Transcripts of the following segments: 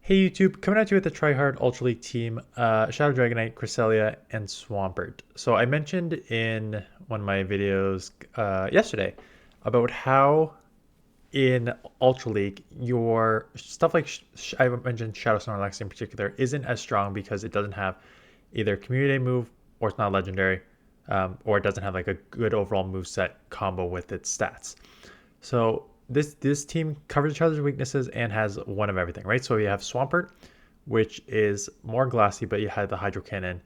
Hey YouTube, coming at you with the Tryhard Ultra League team, Shadow Dragonite, Cresselia, and Swampert. So I mentioned in one of my videos yesterday about how in Ultra League your stuff like I mentioned Shadow Snorlax in particular isn't as strong because it doesn't have either Community Day move or it's not legendary, or it doesn't have like a good overall move set combo with its stats. So this team covers each other's weaknesses and has one of everything, right? So you have Swampert, which is more glassy, but you have the Hydro Cannon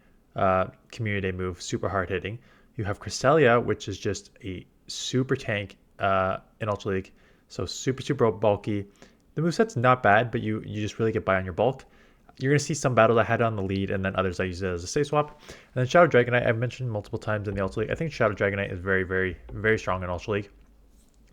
community move, super hard hitting. You have Cresselia, which is just a super tank in Ultra League, so super bulky. The moveset's not bad, but you just really get by on your bulk. You're going to see some battles I had on the lead, and then others I use it as a safe swap. And then Shadow Dragonite, I've mentioned multiple times in the Ultra League. I think Shadow Dragonite is very strong in Ultra League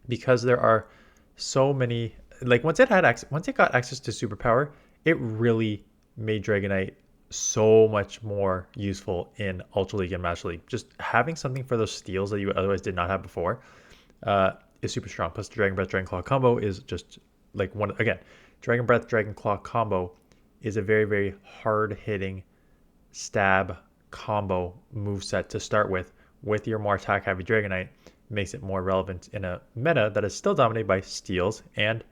because there are so many, like once it got access to superpower, it really made Dragonite so much more useful in Ultra League and Master League. Just having something for those steals that you otherwise did not have before is super strong. Plus the Dragon Breath Dragon Claw combo is just like one again. Dragon Breath Dragon Claw combo is a very hard hitting stab combo move set to start with your more attack heavy Dragonite. Makes it more relevant in a meta that is still dominated by steals and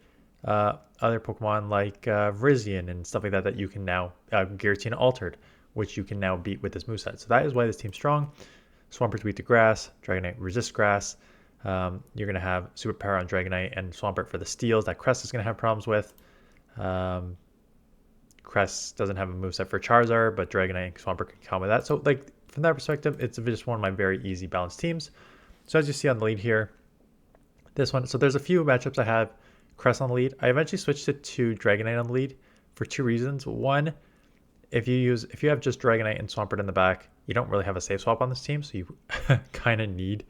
other Pokemon like Virizion and stuff like that you can now, Giratina Altered, which you can now beat with this moveset. So that is why this team's strong. Swampert weak to grass, Dragonite resist grass. You're going to have superpower on Dragonite and Swampert for the steals that Cress is going to have problems with. Cress doesn't have a moveset for Charizard, but Dragonite and Swampert can combo that. So like from that perspective, it's just one of my very easy balanced teams. So as you see on the lead here, this one, so there's a few matchups I have Cress on the lead. I eventually switched it to Dragonite on the lead for two reasons. One, if you have just Dragonite and Swampert in the back, you don't really have a safe swap on this team, so you kind of need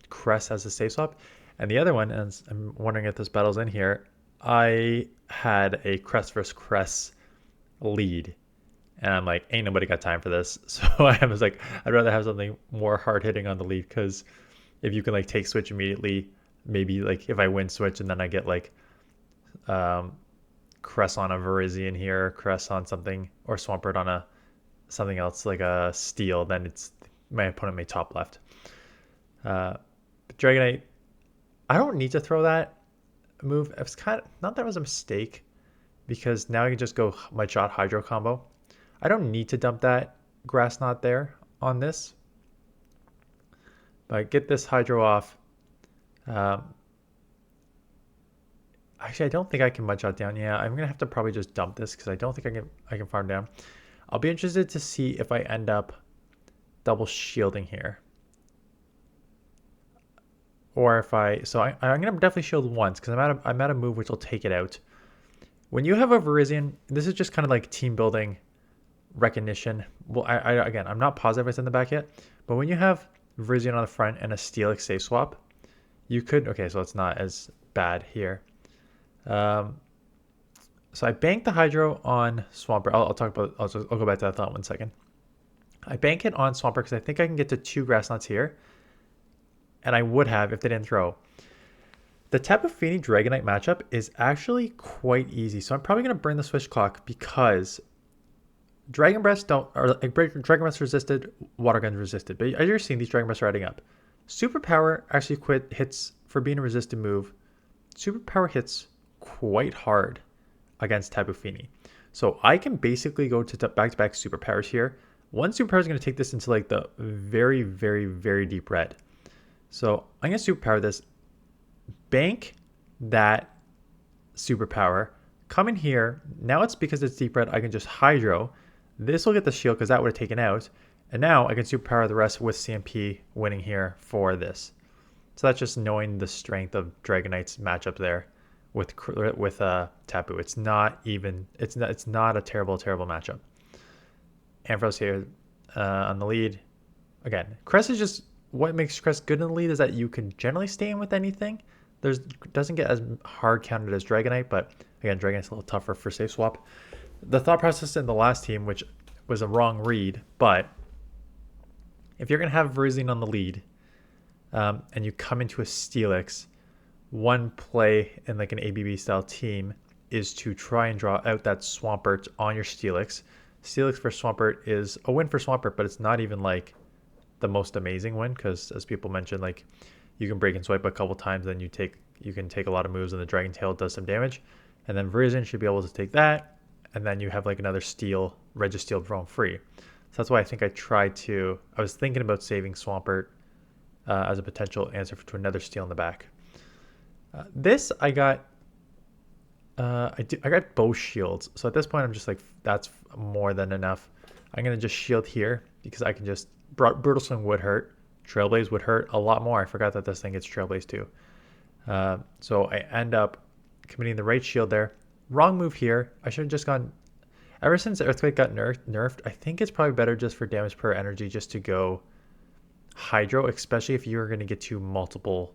Cress as a safe swap. And the other one, and I'm wondering if this battle's in here, I had a Cress versus Cress lead. And I'm like, ain't nobody got time for this. So I was like, I'd rather have something more hard hitting on the lead, because if you can like take switch immediately, maybe like if I win switch and then I get like Cress on a Virizion here, Cress on something, or Swampert on a something else like a Steel, then it's my opponent may top left. Dragonite, I don't need to throw that move. It's kind of not that it was a mistake, because now I can just go my shot Hydro combo. I don't need to dump that Grass Knot there on this. But get this Hydro off. Actually, I don't think I can mud shot down. Yeah, I'm going to have to probably just dump this because I don't think I can farm down. I'll be interested to see if I end up double shielding here. Or if I'm going to definitely shield once because I'm at a move which will take it out. When you have a Virizion, this is just kind of like team building recognition. Well, again, I'm not positive it's in the back yet, but when you have Virizion on the front and a Steelix safe swap, you could, okay, so it's not as bad here. So I banked the Hydro on Swampert. I'll go back to that thought 1 second. I bank it on Swampert because I think I can get to 2 Grass Knots here, and I would have if they didn't throw. The Tapu Fini Dragonite matchup is actually quite easy, so I'm probably going to burn the switch clock because Dragon Breaths Dragon Breaths resisted, Water Guns resisted. But as you're seeing, these Dragon Breaths are adding up. Superpower actually hits for being a resisted move. Superpower hits quite hard against Tapu Fini. So I can basically go to back-to-back superpowers here. One superpower is going to take this into like the very deep red. So I'm going to superpower this, bank that superpower, come in here. Now it's because it's deep red, I can just Hydro. This will get the shield because that would have taken out. And now I can superpower the rest with CMP winning here for this. So that's just knowing the strength of Dragonite's matchup there with Tapu. It's not a terrible matchup. Ampharos here on the lead. Again, Cress is just, what makes Cress good in the lead is that you can generally stay in with anything. Doesn't get as hard counted as Dragonite, but again, Dragonite's a little tougher for safe swap. The thought process in the last team, which was a wrong read, but if you're going to have Virizion on the lead and you come into a Steelix, one play in like an ABB style team, is to try and draw out that Swampert on your Steelix. Steelix for Swampert is a win for Swampert, but it's not even like the most amazing win because, as people mentioned, like you can break and swipe a couple times, then you can take a lot of moves, and the Dragon Tail does some damage, and then Virizion should be able to take that, and then you have like another Steel, Registeel roam free. So that's why I think I was thinking about saving Swampert as a potential answer to another Steel in the back. This I got. I got both shields, so at this point I'm just like, that's more than enough. I'm gonna just shield here because I can just Brutal Swing would hurt, Trailblaze would hurt a lot more. I forgot that this thing gets Trailblaze too. So I end up committing the right shield there. Wrong move here. I should have just gone. Ever since Earthquake got nerfed, I think it's probably better just for damage per energy just to go Hydro, especially if you're gonna get to multiple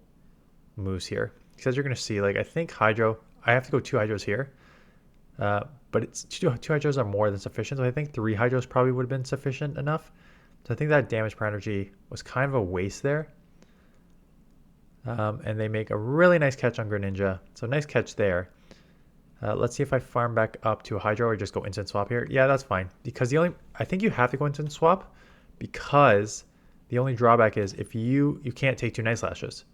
moves here. Because you're gonna see, like, I think Hydro. I have to go 2 Hydros here, but it's two Hydros are more than sufficient. So I think 3 Hydros probably would have been sufficient enough. So I think that damage per energy was kind of a waste there. And they make a really nice catch on Greninja. So nice catch there. Let's see if I farm back up to a Hydro or just go instant swap here. Yeah, that's fine. Because I think you have to go instant swap because the only drawback is if you can't take 2 Night Slashes,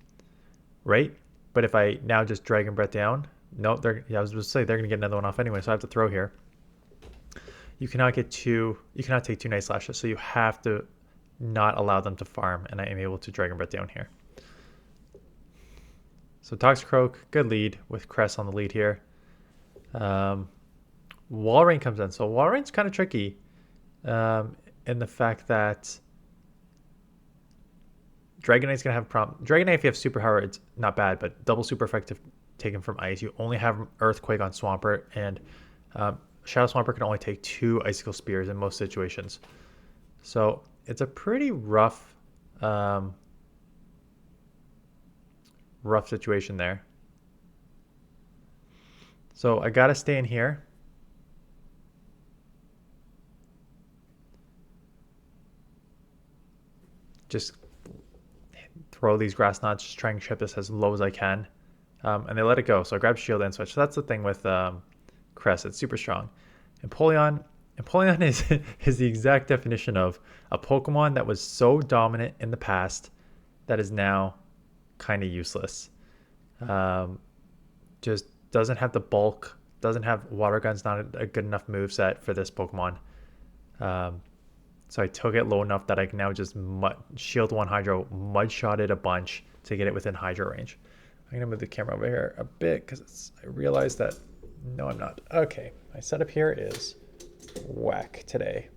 right? But if I now just Dragon Breath down, no, I was supposed to say they're gonna get another one off anyway, so I have to throw here. You cannot take 2 Night Slashes, so you have to not allow them to farm, and I am able to Dragon Breath down here. So Toxicroak, good lead with Cress on the lead here. Walrein comes in, so Walrein's kind of tricky in the fact that Dragonite's gonna have a problem. Dragonite, if you have super power, it's not bad, but double super effective taken from ice. You only have Earthquake on Swampert, and Shadow Swampert can only take 2 Icicle Spears in most situations. So it's a pretty rough situation there. So I gotta stay in here. Just throw these Grass Knots, just try and chip this as low as I can. And they let it go. So I grab Shield and Switch. So that's the thing with Cress. It's super strong. Empoleon is the exact definition of a Pokemon that was so dominant in the past that is now kind of useless. Just doesn't have the bulk, doesn't have Water Gun's not a good enough moveset for this Pokemon. So I took it low enough that I can now just shield 1 Hydro, Mud Shot it a bunch to get it within Hydro range. I'm gonna move the camera over here a bit because I realized that, no, I'm not. Okay, my setup here is whack today.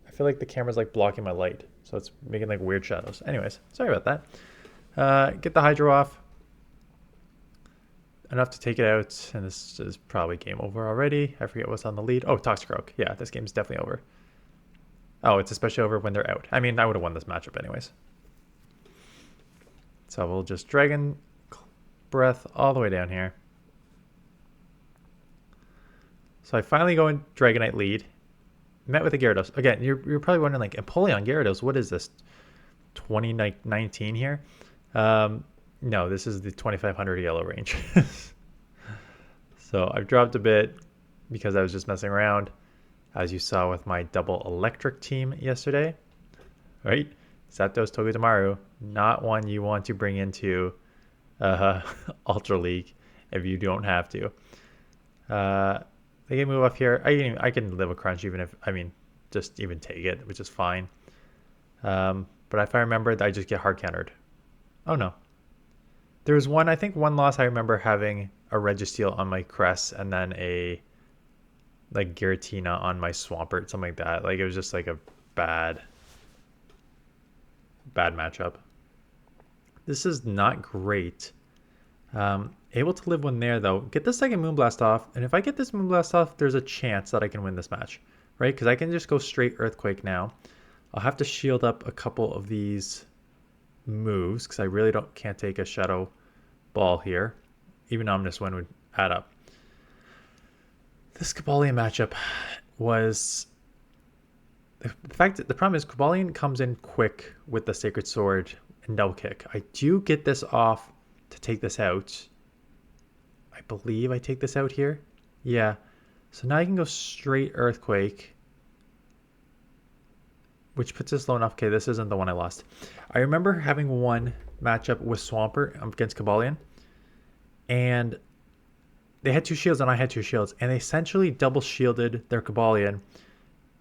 I feel like the camera's like blocking my light, so it's making like weird shadows. Anyways, sorry about that. Get the Hydro off. Enough to take it out, and this is probably game over already. I forget what's on the lead. Oh, Toxicroak. Yeah, this game's definitely over. Oh, it's especially over when they're out. I mean, I would have won this matchup anyways. So we'll just Dragon Breath all the way down here. So I finally go in Dragonite Lead. Met with a Gyarados. Again, you're probably wondering, like, Empoleon Gyarados, what is this? 2019 here? No, this is the 2500 yellow range. So I've dropped a bit because I was just messing around, as you saw with my double electric team yesterday, right? Zapdos, Togedemaru, not one you want to bring into Ultra League if you don't have to. They can move up here. I can live a crunch even if, just even take it, which is fine. But if I remember, I just get hard countered. Oh no. There was one loss I remember having a Registeel on my Cress and then a like Giratina on my Swampert, something like that. Like it was just like a bad matchup. This is not great. Able to live one there though. Get the second Moonblast off, and if I get this Moonblast off, there's a chance that I can win this match, right? Because I can just go straight Earthquake now. I'll have to shield up a couple of these moves because I really can't take a Shadow Ball here. Even Omnis Wind would add up. This Cobalion matchup was the problem is Cobalion comes in quick with the Sacred Sword and Double Kick. I do get this off to take this out. I believe I take this out here. Yeah. So now I can go straight Earthquake, which puts us low enough. Okay, this isn't the one I lost. I remember having one matchup with Swampert against Cobalion, and they had two shields and I had two shields, and they essentially double shielded their Cobalion,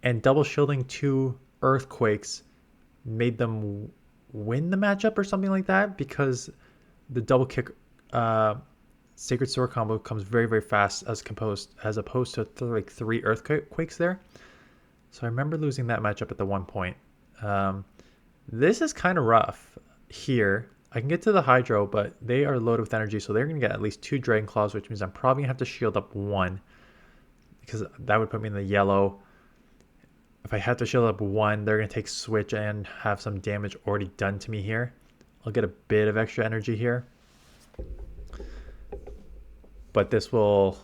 and double shielding two Earthquakes made them win the matchup or something like that, because the double kick Sacred Sword combo comes very, very fast as opposed to like three Earthquakes there. So I remember losing that matchup at the one point. This is kind of rough here. I can get to the Hydro, but they are loaded with energy, so they're going to get at least two Dragon Claws, which means I'm probably going to have to shield up one, because that would put me in the yellow. If I had to shield up one, they're going to take Switch and have some damage already done to me here. I'll get a bit of extra energy here. But this will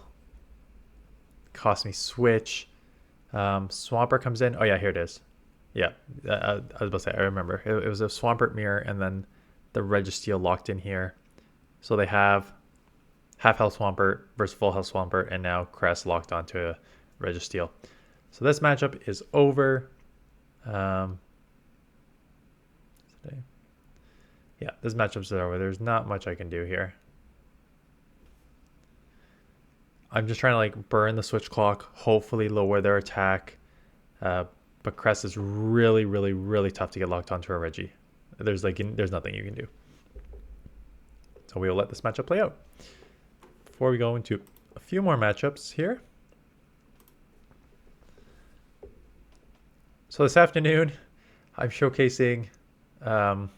cost me Switch. Swampert comes in. Oh, yeah, here it is. Yeah, I was about to say, I remember. It was a Swampert mirror, and then the Registeel locked in here. So they have half health Swampert versus full health Swampert, and now Cress locked onto a Registeel. So this matchup is over. Yeah, this matchup's over. There's not much I can do here. I'm just trying to like burn the switch clock, hopefully lower their attack. But Cress is really, really, really tough to get locked onto a Reggie. There's nothing you can do. So we will let this matchup play out. Before we go into a few more matchups here. So this afternoon, I'm showcasing, it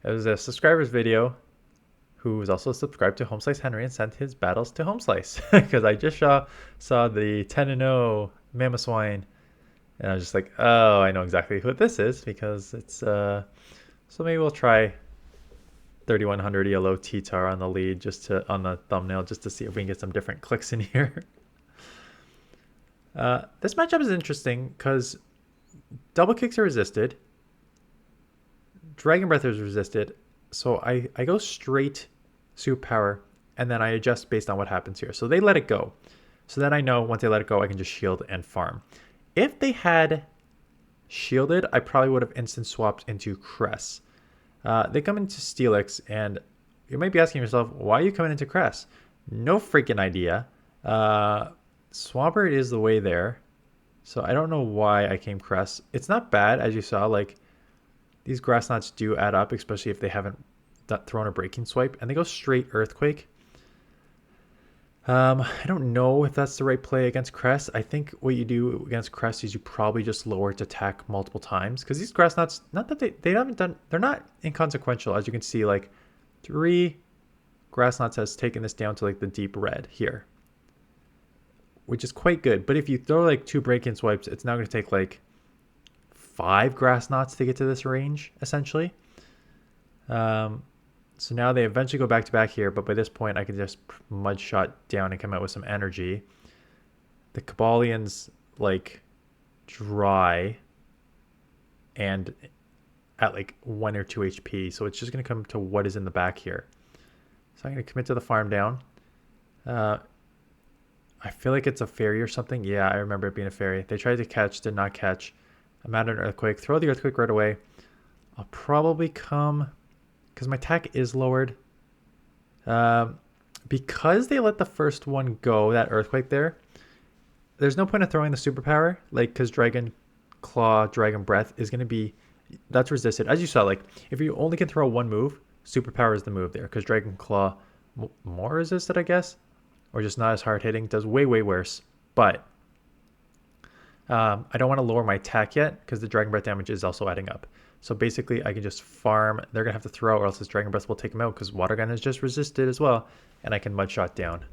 was a subscriber's video who was also subscribed to Home Slice Henry and sent his battles to Home Slice, because I just saw the 10-0 Mamoswine, and I was just like, oh, I know exactly what this is, because it's so maybe we'll try 3100 ELO T-Tar on the lead, on the thumbnail, just to see if we can get some different clicks in here. This matchup is interesting because double kicks are resisted, Dragon Breath is resisted, so I go straight superpower, and then I adjust based on what happens here. So they let it go. So then I know once they let it go, I can just shield and farm. If they had shielded, I probably would have instant swapped into Cress. They come into Steelix, and you might be asking yourself, why are you coming into Cress? No freaking idea. Swampert is the way there. So I don't know why I came Cress. It's not bad, as you saw. Like, these Grass Knots do add up, especially if they haven't thrown a Breaking Swipe. And they go straight Earthquake. I don't know if that's the right play against Cress. I think what you do against Cress is you probably just lower its attack multiple times. Because these Grass Knots, not that they haven't done, they're not inconsequential. As you can see, like 3 Grass Knots has taken this down to like the deep red here, which is quite good. But if you throw like 2 Breaking Swipes, it's now going to take like 5 Grass Knots to get to this range, essentially. So now they eventually go back to back here, but by this point I can just Mud Shot down and come out with some energy. The Cobalion's like dry and at like 1 or 2 HP, so it's just going to come to what is in the back here. So I'm going to commit to the farm down. I feel like it's a fairy or something. Yeah, I remember it being a fairy. They tried to catch, did not catch. I'm at an Earthquake. Throw the Earthquake right away. I'll probably come, because my attack is lowered. Because they let the first one go, that Earthquake there, there's no point in throwing the superpower, like, because Dragon Claw, Dragon Breath is going to be, that's resisted. As you saw, like, if you only can throw one move, superpower is the move there, because Dragon Claw, more resisted, I guess, or just not as hard hitting, does way, way worse. But I don't want to lower my attack yet, because the Dragon Breath damage is also adding up. So basically, I can just farm. They're going to have to throw, or else this Dragon Breath will take them out, because Water Gun is just resisted as well, and I can Mud Shot down.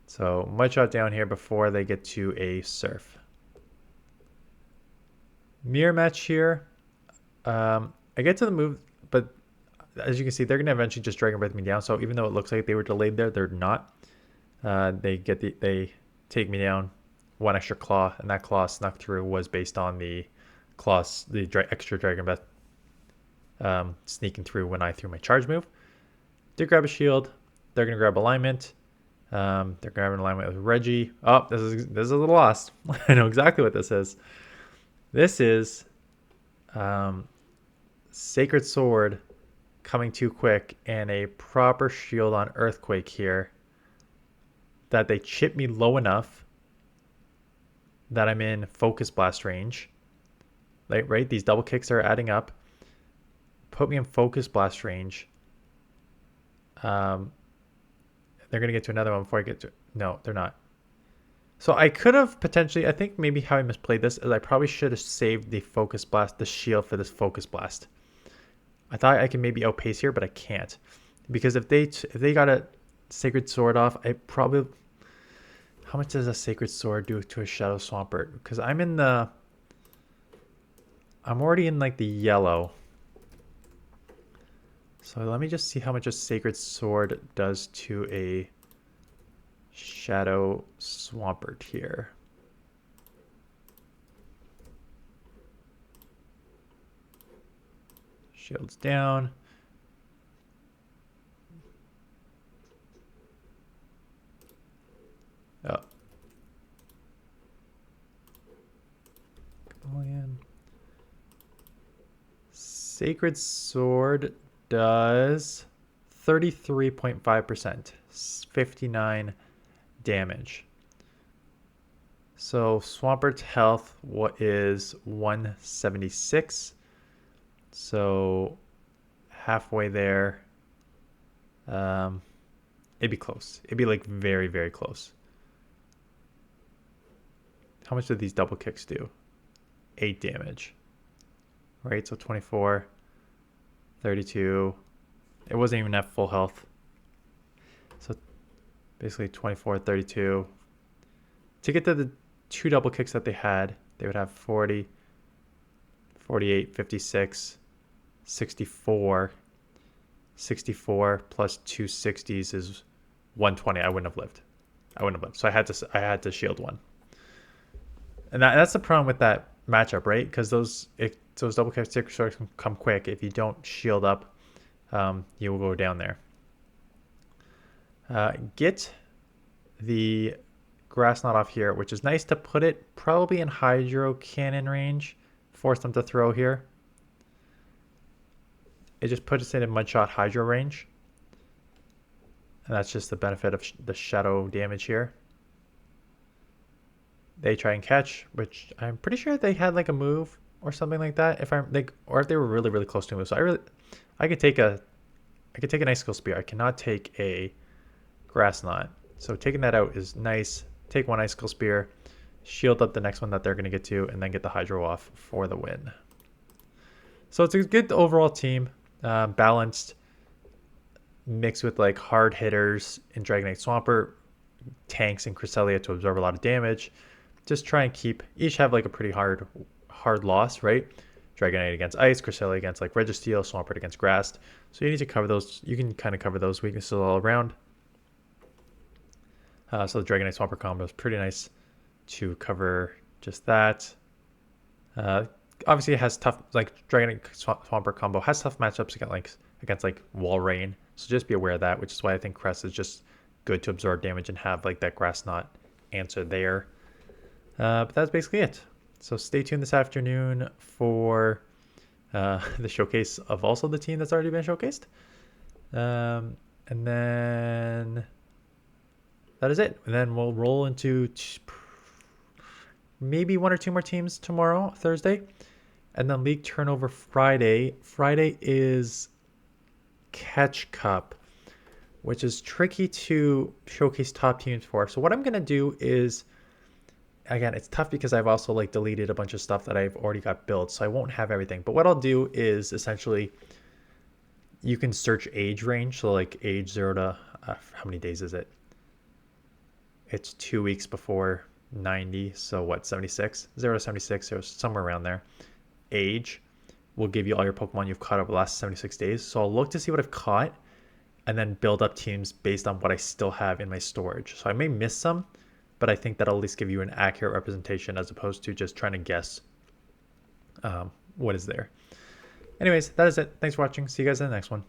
So Mud Shot down here before they get to a Surf. Mirror match here. I get to the move, but as you can see, they're going to eventually just Dragon Breath me down. So even though it looks like they were delayed there, they're not. They take me down. 1 extra claw, and that claw snuck through was based on the claws, extra Dragon Breath sneaking through when I threw my charge move. Did grab a shield. They're going to grab alignment. They're grabbing alignment with Reggie. Oh, this is a loss. I know exactly what this is. This is Sacred Sword coming too quick and a proper shield on Earthquake here that they chip me low enough that I'm in Focus Blast range. Like, right? These double kicks are adding up. Put me in Focus Blast range. They're going to get to another one before I get to... No, they're not. So I could have potentially... I think maybe how I misplayed this is I probably should have saved the Focus Blast, the shield for this Focus Blast. I thought I could maybe outpace here, but I can't. Because if they got a Sacred Sword off, I probably... How much does a Sacred Sword do to a Shadow Swampert? Because I'm in the... I'm already in like the yellow. So let me just see how much a Sacred Sword does to a Shadow Swampert here. Shields down. Oh. Cobalion. Sacred Sword does 33.5%, 59 damage. So Swampert's health is 176. So halfway there. It'd be close. It'd be like very, very close. How much do these double kicks do? 8 damage. Right, so 24, 32. It wasn't even at full health. So basically 24, 32. To get to the 2 double kicks that they had, they would have 40, 48, 56, 64. 64 plus 2 60s is 120. I wouldn't have lived. So I had to shield one. And that's the problem with that matchup, right? Because those double kick Sacred Swords can come quick. If you don't shield up, you will go down there. Get the Grass Knot off here, which is nice to put it probably in Hydro Cannon range. Force them to throw here. It just puts it in Mudshot Hydro range. And that's just the benefit of the shadow damage here. They try and catch, which I'm pretty sure they had like a move or something like that. Or if they were really, really close to a move. So I could take an Icicle Spear. I cannot take a Grass Knot. So taking that out is nice. Take one Icicle Spear, shield up the next one that they're going to get to, and then get the Hydro off for the win. So it's a good overall team. Balanced, mixed with like hard hitters in Dragonite Swampert, tanks and Cresselia to absorb a lot of damage. Just try and each have like a pretty hard loss, right? Dragonite against Ice, Cresselia against like Registeel, Swampert against Grass. So you need to cover those. You can kind of cover those weaknesses all around. So the Dragonite Swampert combo is pretty nice to cover just that. Obviously, it has tough, like Dragonite Swampert combo has tough matchups against like Wall Rain. So just be aware of that, which is why I think Crest is just good to absorb damage and have like that Grass Knot answer there. But that's basically it. So stay tuned this afternoon for the showcase of also the team that's already been showcased. And then that is it. And then we'll roll into maybe 1 or 2 more teams tomorrow, Thursday. And then League Turnover Friday. Friday is Catch Cup, which is tricky to showcase top teams for. So what I'm going to do is, again, it's tough because I've also like deleted a bunch of stuff that I've already got built, so I won't have everything. But what I'll do is essentially you can search age range. So like age 0 to, how many days is it? It's 2 weeks before 90. So what, 76? 0 to 76, or somewhere around there. Age will give you all your Pokemon you've caught over the last 76 days. So I'll look to see what I've caught and then build up teams based on what I still have in my storage. So I may miss some, but I think that'll at least give you an accurate representation as opposed to just trying to guess what is there. Anyways, that is it. Thanks for watching. See you guys in the next one.